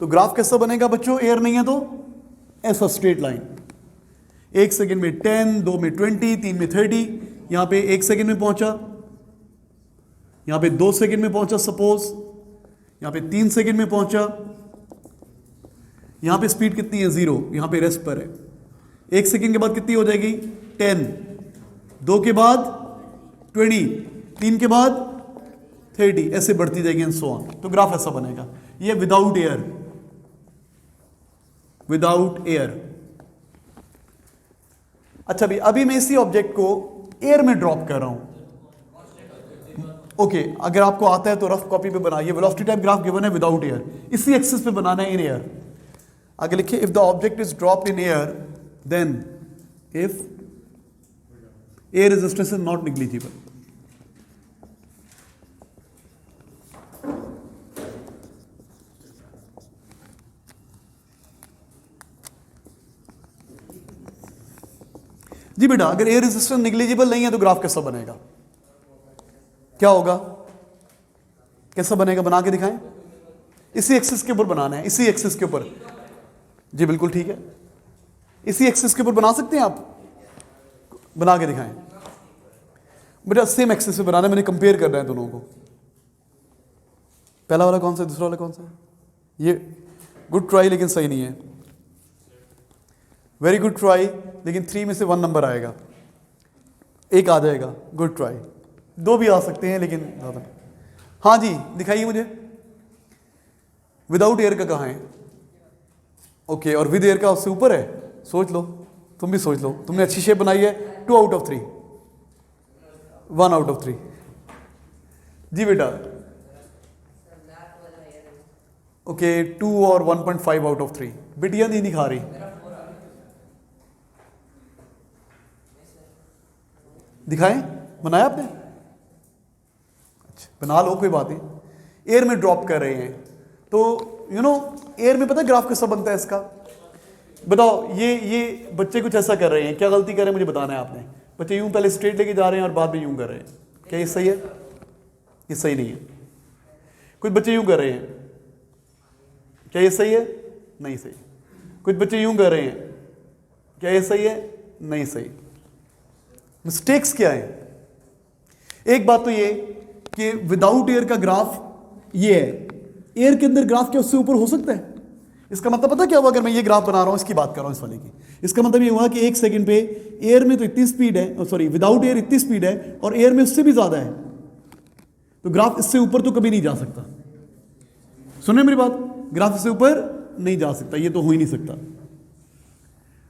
तो ग्राफ कैसा बनेगा बच्चों? एयर नहीं है तो ऐसा स्ट्रेट लाइन, 1 सेकेंड में 10, 2 में 20, 3 में 30, यहां पे 1 सेकेंड में पहुंचा, यहां पे 2 सेकेंड में पहुंचा, सपोज यहां पे 3 सेकेंड में पहुंचा, यहां पे स्पीड कितनी है? 0, यहां पे रेस्ट पर है। 1 सेकेंड के बाद कितनी हो जाएगी? 10, 2 के बाद 20, 3 के बाद 30, ऐसे बढ़ती जाएगी एंड सो ऑन। तो ग्राफ ऐसा बनेगा। ये विदाउट एयर, विदाउट एयर। अच्छा भी, अभी मैं इसी ऑब्जेक्ट को एयर में ड्रॉप कर रहा हूं। ओके, अगर आपको आता है तो रफ कॉपी पे बनाइए। वेलोसिटी टाइम ग्राफ गिवन है विदाउट एयर, इसी एक्सिस पे बनाना है, इन एयर। आगे लिखिए, if the object is dropped in air then if air resistance is not negligible. जी बेटा, अगर एयर रेजिस्टेंस निग्लिजिबल नहीं है तो ग्राफ कैसा बनेगा? क्या होगा? कैसा बनेगा? बना के दिखाएं। इसी एक्सिस के ऊपर बनाना है, इसी एक्सिस के ऊपर। जी बिल्कुल ठीक है, इसी एक्सिस के ऊपर बना सकते हैं आप। बना के दिखाएं बेटा, सेम एक्सिस पे बनाना है, मैंने कंपेयर करना है दोनों को। पहला वाला कौन सा, दूसरा वाला कौन सा? ये गुड ट्राई, लेकिन सही नहीं है। वेरी गुड ट्राई, लेकिन 3 में से 1 नंबर आएगा, 1 आ जाएगा। गुड ट्राई, 2 भी आ सकते हैं लेकिन ज़्यादा। हाँ जी, दिखाइए मुझे। विदाउट एयर का कहाँ है? ओके, और विद एयर का उससे ऊपर है। सोच लो, तुम भी सोच लो। तुमने अच्छी शेप बनाई है। 2 आउट ऑफ 3, 1 आउट ऑफ 3। जी बेटा, ओके, 2 और 1.5 आउट ऑफ 3। बिटिया नहीं दिखा रही, दिखाएं। बनाया आपने? अच्छा, बना लो, कोई बात नहीं। एयर में ड्रॉप कर रहे हैं तो एयर में पता है ग्राफ कैसा बनता है इसका? बताओ, ये बच्चे कुछ ऐसा कर रहे हैं, क्या गलती कर रहे हैं मुझे बताना है आपने। बच्चे यूं पहले स्ट्रेट लेके जा रहे हैं और बाद में यूं कर रहे हैं, क्या ये सही है? ये सही नहीं है। कुछ बच्चे यूं कर रहे हैं, क्या ये सही है? नहीं सही। कुछ बच्चे यूं कर रहे हैं, क्या ये सही है? नहीं सही। मिस्टेक्स क्या है? एक बात तो ये कि विदाउट एयर का ग्राफ ये है, एयर के अंदर ग्राफ क्या उससे ऊपर हो सकता है? इसका मतलब पता क्या हुआ? अगर मैं ये ग्राफ बना रहा हूं, इसकी बात कर रहा हूं, इस वाले की, इसका मतलब ये हुआ कि 1 सेकंड पे एयर में तो इतनी स्पीड है, सॉरी विदाउट एयर इतनी स्पीड है और एयर में उससे भी ज्यादा है, तो ग्राफ इससे ऊपर तो कभी नहीं जा सकता। सुन रहे मेरी बात? ग्राफ इससे ऊपर नहीं जा सकता, ये तो हो ही नहीं सकता।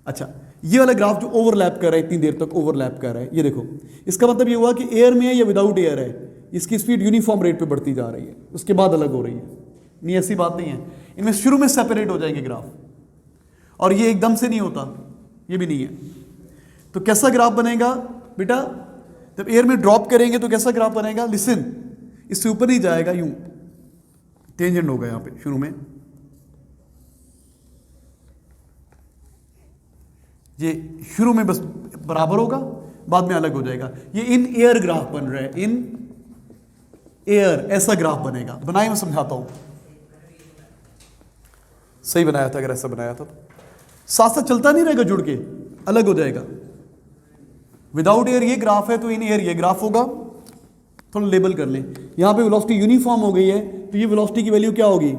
अच्छा, ये वाला ग्राफ जो ओवरलैप कर रहा है, इतनी देर तक ओवरलैप कर रहा है, ये देखो, इसका मतलब ये हुआ कि एयर में है या विदाउट एयर है, इसकी स्पीड यूनिफॉर्म रेट पे बढ़ती जा रही है, उसके बाद अलग हो रही है। नहीं, ऐसी बात नहीं है, इनमें शुरू में सेपरेट हो जाएंगे ग्राफ, और ये एकदम से नहीं होता, ये भी नहीं है। तो कैसा ग्राफ बनेगा बेटा? जब एयर में ड्रॉप करेंगे तो कैसा ग्राफ बनेगा? लिसन, इससे ऊपर नहीं जाएगा, यूं टेंजेंट होगा यहां पे शुरू में, ये शुरू में बस बराबर होगा, बाद में अलग हो जाएगा। ये इन एयर ग्राफ बन रहा है, इन एयर ऐसा ग्राफ बनेगा। बनाए मैं समझाता हूं, सही बनाया था, अगर ऐसा बनाया था तो साथ साथ चलता नहीं रहेगा, जुड़ के अलग हो जाएगा। विदाउट एयर ये ग्राफ है, तो इन एयर ये ग्राफ होगा। थोड़ा लेबल कर लें, यहां पे वेलोसिटी यूनिफॉर्म हो गई है, तो ये वेलोसिटी की वैल्यू क्या होगी?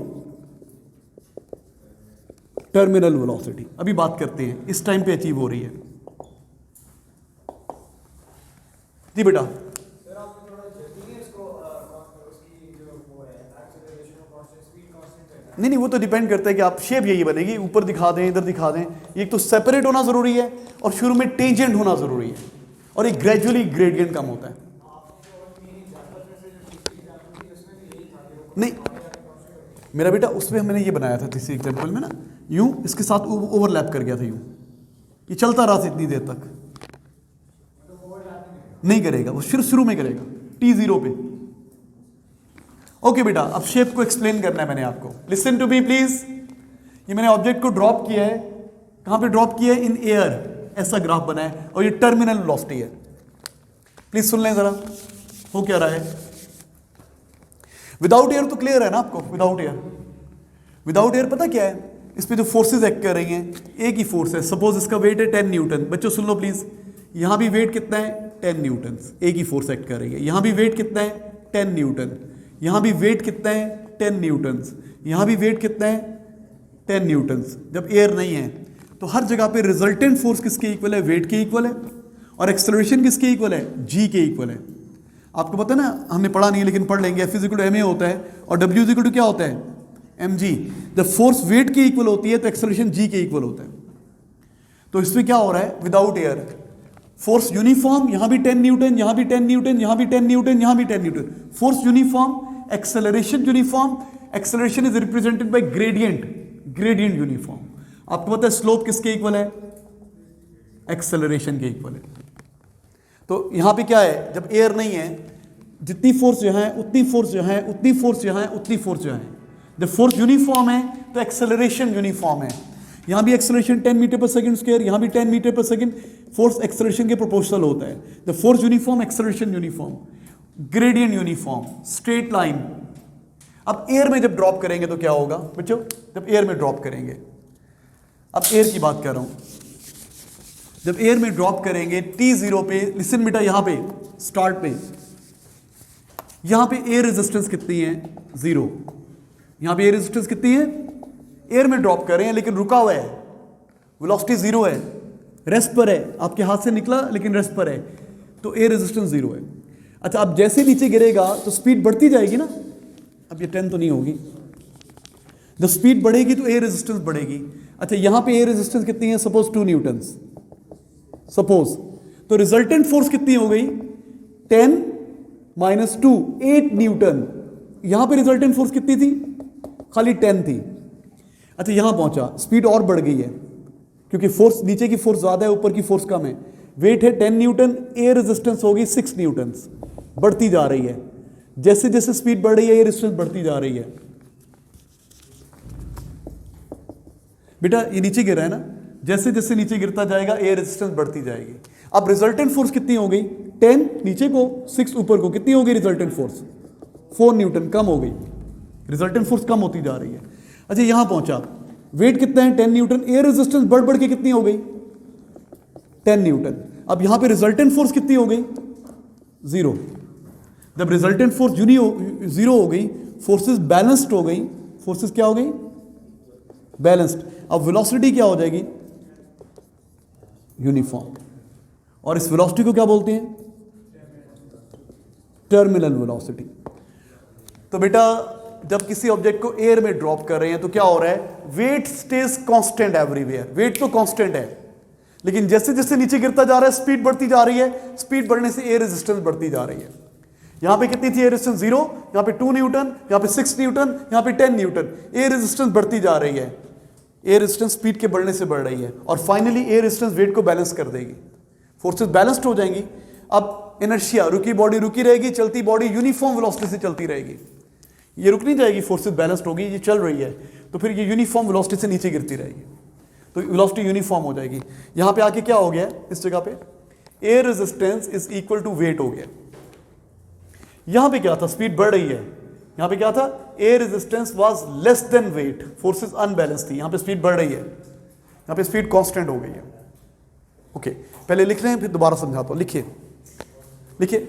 Terminal velocity. अभी बात करते हैं, इस टाइम पे अचीव हो रही है। जी बेटा, नहीं, वो तो डिपेंड करता है कि आप शेप यही बनेगी, ऊपर दिखा दें, इधर दिखा दें। एक तो सेपरेट होना जरूरी है, और शुरू में टेंजेंट होना जरूरी है, और एक ग्रेजुअली ग्रेडियंट कम होता है। नहीं मेरा बेटा, उसमें मैंने ये बनाया था तीसरे एग्जाम्पल में ना, यूं इसके साथ ओवरलैप कर गया था, यूं ये चलता रहा था इतनी देर तक, नहीं करेगा वो, शुरू में करेगा t0 पे। ओके बेटा, अब शेप को एक्सप्लेन करना है मैंने आपको। Listen to me please. ये मैंने ऑब्जेक्ट को ड्रॉप किया है, कहां पे ड्रॉप किया है? इन एयर, ऐसा ग्राफ बना है, और ये टर्मिनल वेलोसिटी है। प्लीज सुन लें जरा, हो क्या रहा है। विदाउट एयर तो क्लियर है ना आपको? विदाउट एयर पता क्या है? इस पे जो फोर्सेस एक्ट कर रही हैं, एक ही फोर्स है। सपोज इसका वेट है 10 न्यूटन। बच्चों सुन लो प्लीज, यहां भी वेट कितना है? 10 न्यूटन। एक ही फोर्स एक्ट कर रही है। यहां भी वेट कितना है? 10 न्यूटन। यहां भी वेट कितना है? 10 न्यूटन। यहां भी वेट कितना है? 10 न्यूटन। जब एयर नहीं है तो हर जगह पे रिजल्टेंट फोर्स किसके इक्वल है? वेट के इक्वल है। और एक्सेलरेशन किसके इक्वल है? जी के इक्वल है। आपको पता है ना, हमने पढ़ा नहीं है लेकिन पढ़ लेंगे, F इक्वल टू ma होता है, और W इक्वल टू क्या होता है? mg। जब फोर्स वेट के इक्वल होती है तो एक्सेलरेशन जी के इक्वल होता है। तो इसमें क्या हो रहा है? विदाउट एयर फोर्स यूनिफॉर्म, यहां भी 10 न्यूटन, यहां भी 10 न्यूटन, यहां भी 10 न्यूटन, यहां भी 10 Newton. Force uniform, acceleration uniform. Acceleration is represented by gradient uniform. आपको पता है स्लोप किसके इक्वल है? एक्सेलरेशन के इक्वल है। तो यहां पे क्या है? जब एयर नहीं है, जितनी फोर्स यहां है उतनी फोर्स यहां है, उतनी फोर्स यहां है, उतनी फोर्स यहां है। जब फोर्स यूनिफॉर्म है तो एक्सेलरेशन यूनिफॉर्म है। यहां भी एक्सेलरेशन 10 मीटर पर सेकंड स्क्वायर, यहां भी 10 मीटर पर सेकंड। फोर्स एक्सेलरेशन के प्रोपोर्शनल होता है। The force uniform, acceleration uniform, gradient uniform, straight line. अब एयर में जब ड्रॉप करेंगे तो क्या होगा बच्चों? जब एयर में ड्रॉप करेंगे, अब एयर की बात कर रहा हूं, जब एयर में ड्रॉप करेंगे t0 पे, लिसन बेटा, यहां पे स्टार्ट पे, यहां पे एयर रेजिस्टेंस कितनी है? 0। यहां पे एयर रेजिस्टेंस कितनी है? एयर में ड्रॉप कर रहे हैं लेकिन रुका हुआ है, वेलोसिटी 0 है, रेस्ट पर है, आपके हाथ से निकला लेकिन रेस्ट पर है, तो एयर रेजिस्टेंस 0 है। अच्छा, अब जैसे नीचे गिरेगा तो स्पीड बढ़ती जाएगी ना। अब ये 10 तो नहीं होगी, जब स्पीड बढ़ेगी तो एयर रेजिस्टेंस बढ़ेगी। अच्छा, यहां पे एयर रेजिस्टेंस कितनी है? सपोज 2 न्यूटन, सपोज, तो रिजल्टेंट फोर्स कितनी हो गई? 10 - 2, 8 न्यूटन। यहां पे रिजल्टेंट फोर्स कितनी थी? खाली 10 थी। अच्छा, यहां पहुंचा, स्पीड और बढ़ गई है क्योंकि फोर्स, नीचे की फोर्स ज्यादा है, ऊपर की फोर्स कम है। वेट है 10 न्यूटन, एयर रेजिस्टेंस होगी 6 न्यूटन। बढ़ती जा रही है, जैसे जैसे स्पीड बढ़ रही है एयर रेजिस्टेंस बढ़ती जा रही है। बेटा ये नीचे गिर रहा है ना, जैसे जैसे नीचे गिरता जाएगा एयर रेजिस्टेंस बढ़ती जाएगी। अब रिजल्टेंट फोर्स कितनी हो गई? 10 नीचे को, 6 ऊपर को। कितनी हो गई रिजल्टेंट फोर्स? 4 न्यूटन। कम हो गई, रिजल्टेंट फोर्स कम होती जा रही है। अच्छा, यहां पहुंचा, वेट कितना है 10 न्यूटन, एयर रेजिस्टेंस बढ़ के कितनी हो गई 10 न्यूटन। अब यहां पे रिजल्टेंट फोर्स कितनी हो गई 0। जब रिजल्टेंट फोर्स 0 हो गई, फोर्सेस बैलेंस्ड हो गई, फोर्सेस क्या हो गई बैलेंस्ड। अब वेलोसिटी क्या हो जाएगी यूनिफॉर्म, और इस वेलोसिटी को क्या बोलते हैं टर्मिनल वेलोसिटी। तो बेटा जब किसी ऑब्जेक्ट को एयर में ड्रॉप कर रहे हैं तो क्या हो रहा है, weight stays constant everywhere, weight तो कांस्टेंट है, लेकिन जैसे जैसे नीचे गिरता जा रहा है स्पीड बढ़ती जा रही है, स्पीड बढ़ने से एयर रेजिस्टेंस बढ़ती जा रही है। यहां पे कितनी थी एयर रेजिस्टेंस 0, यहां पे 2 न्यूटन, यहां पे 6 न्यूटन, यहां पे 10 न्यूटन, एयर रेजिस्टेंस बढ़ती जा रही है, एयर रेजिस्टेंस स्पीड के बढ़ने से बढ़ रही है, और फाइनली एयर रेजिस्टेंस वेट को बैलेंस कर देगी, फोर्सेस बैलेंस्ड हो जाएंगी। अब इनर्शिया, रुकी बॉडी रुकी रहेगी, चलती बॉडी यूनिफॉर्म वेलोसिटी से चलती रहेगी, ये रुक नहीं जाएगी, फोर्सेस बैलेंस्ड होगी, ये चल रही है, तो फिर ये यूनिफॉर्म वेलोसिटी से नीचे गिरती रहेगी, तो वेलोसिटी यूनिफॉर्म हो जाएगी। यहां पे आके क्या हो गया इस जगह पे, air resistance is equal to weight हो गया। यहां पे क्या था, स्पीड बढ़ रही है, यहां पे क्या था, air resistance was less than weight, forces unbalance थी, यहां पे स्पीड बढ़ रही है, यहां पे स्पीड कांस्टेंट हो गई है। ओके, पहले लिख रहे हैं फिर दोबारा समझाता हूं, लिखिए लिखिए।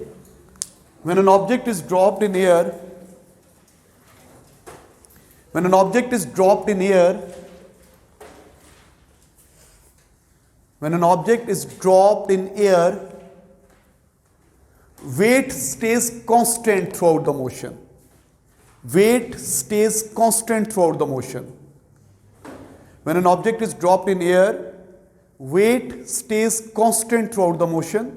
When an object is dropped in air, when an object is dropped in air, when an object is dropped in air, weight stays constant throughout the motion, weight stays constant throughout the motion. When an object is dropped in air, weight stays constant throughout the motion.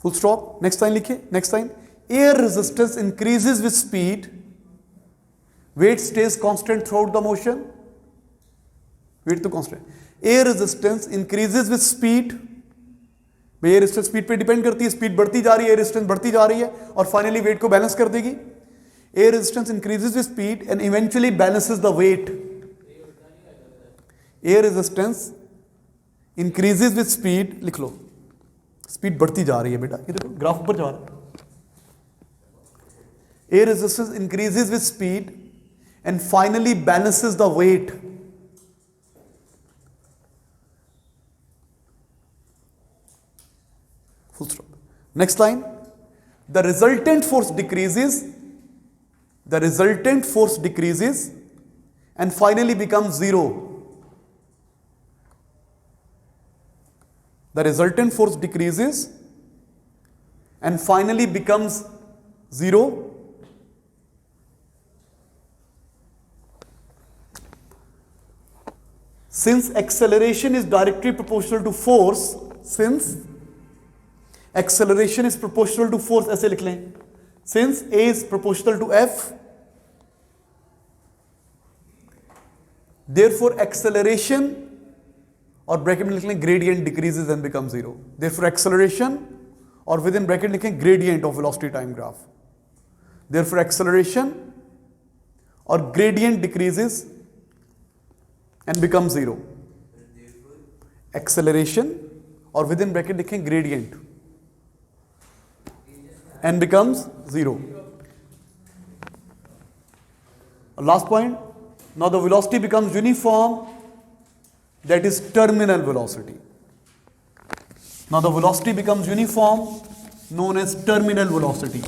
Full stop. Next line लिखिए, next line. Air resistance increases with speed, weight stays constant throughout the motion, weight तो constant. Air resistance increases with speed, air resistance speed पे depend करती है, speed बढ़ती जा रही है, air resistance बढ़ती जा रही है, और फाइनली वेट को बैलेंस कर देगी। Air resistance increases with speed and eventually balances the weight. Air resistance increases with speed, लिख लो, स्पीड बढ़ती जा रही है बेटा, ये देखो ग्राफ ऊपर जा रहा है। Air resistance increases with speed and finally balances the weight. Full stop. Next line. The resultant force decreases. The resultant force decreases and finally becomes zero. The resultant force decreases and finally becomes zero. Since acceleration is directly proportional to force, since acceleration is proportional to force, ऐसे लिख लें, since A is proportional to F, therefore acceleration, और bracket में लिख लें gradient decreases and becomes zero. Therefore acceleration, और within bracket लिखें gradient of velocity time graph. Therefore acceleration और gradient decreases and becomes zero. Acceleration और within bracket लिखें gradient and becomes zero. Last point. Now the velocity becomes uniform, that is terminal velocity. Now the velocity becomes uniform, known as terminal velocity.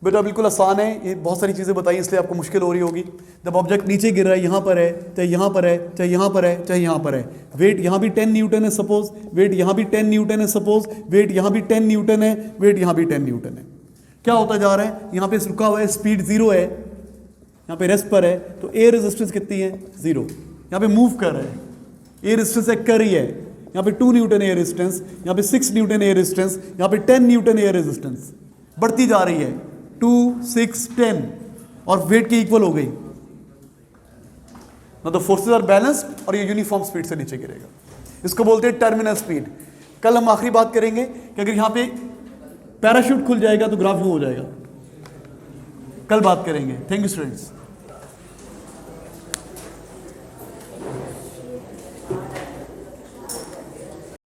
बेटा बिल्कुल आसान है, ये बहुत सारी चीज़ें बताई इसलिए आपको मुश्किल हो रही होगी। जब ऑब्जेक्ट नीचे गिर रहा है, यहाँ पर है, चाहे यहाँ पर है, चाहे यहाँ पर है, चाहे यहाँ पर है, वेट यहाँ भी 10 न्यूटन है सपोज, वेट यहाँ भी 10 न्यूटन है सपोज, वेट यहाँ भी 10 न्यूटन है, वेट यहाँ भी 10 न्यूटन है। क्या होता जा रहा है, यहाँ पे रुका हुआ है, स्पीड 0 है, यहाँ पे रेस्ट पर है, तो एयर रेजिस्टेंस कितनी है 0। यहाँ पे मूव कर रहा है, एयर रेजिस्टेंस एक कर रही है, यहाँ पे 2 न्यूटन एयर रेजिस्टेंस, यहाँ पे 6 न्यूटन एयर रेजिस्टेंस, यहाँ पे 10 न्यूटन एयर रेजिस्टेंस, बढ़ती जा रही है 2, 6, 10 और वेट की इक्वल हो गई। ना तो फोर्सेस आर बैलेंस्ड और ये यूनिफॉर्म स्पीड से नीचे गिरेगा। इसको बोलते हैं टर्मिनल स्पीड। कल हम आखिरी बात करेंगे कि अगर यहाँ पे पैराशूट खुल जाएगा तो ग्राफ हो जाएगा। कल बात करेंगे। Thank you students.